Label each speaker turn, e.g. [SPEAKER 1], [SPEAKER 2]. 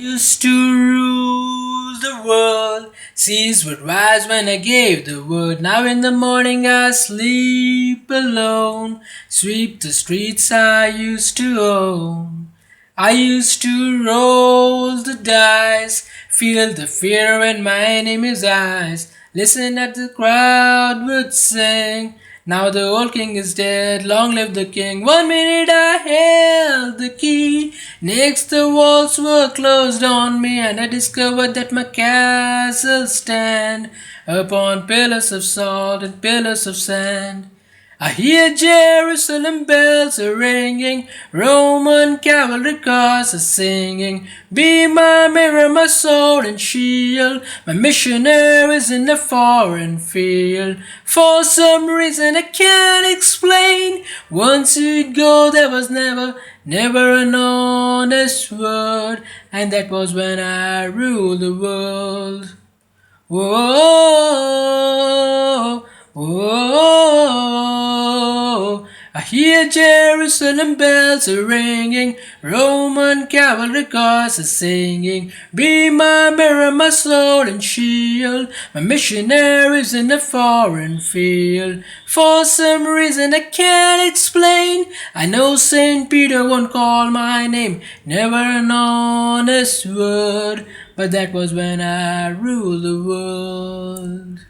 [SPEAKER 1] used to rule the world. Seas would rise when I gave the word. Now in the morning I sleep alone. Sweep the streets I used to own. I used to roll the dice, feel the fear in my enemy's eyes. Listen at the crowd would sing. Now the old king is dead, long live the king. 1 minute I held the key, next the walls were closed on me, and I discovered that my castle stand upon pillars of salt and pillars of sand. I hear Jerusalem bells are ringing, Roman cavalry cars are singing. Be my mirror, my sword and shield, my missionaries in the foreign field. For some reason I can't explain, once you'd go there was never an honest word, and that was when I ruled the world. Whoa, whoa, I hear Jerusalem bells are ringing, Roman cavalry cars are singing. Be my mirror, my sword and shield, my missionaries in the foreign field. For some reason I can't explain, I know Saint Peter won't call my name, never an honest word, but that was when I ruled the world.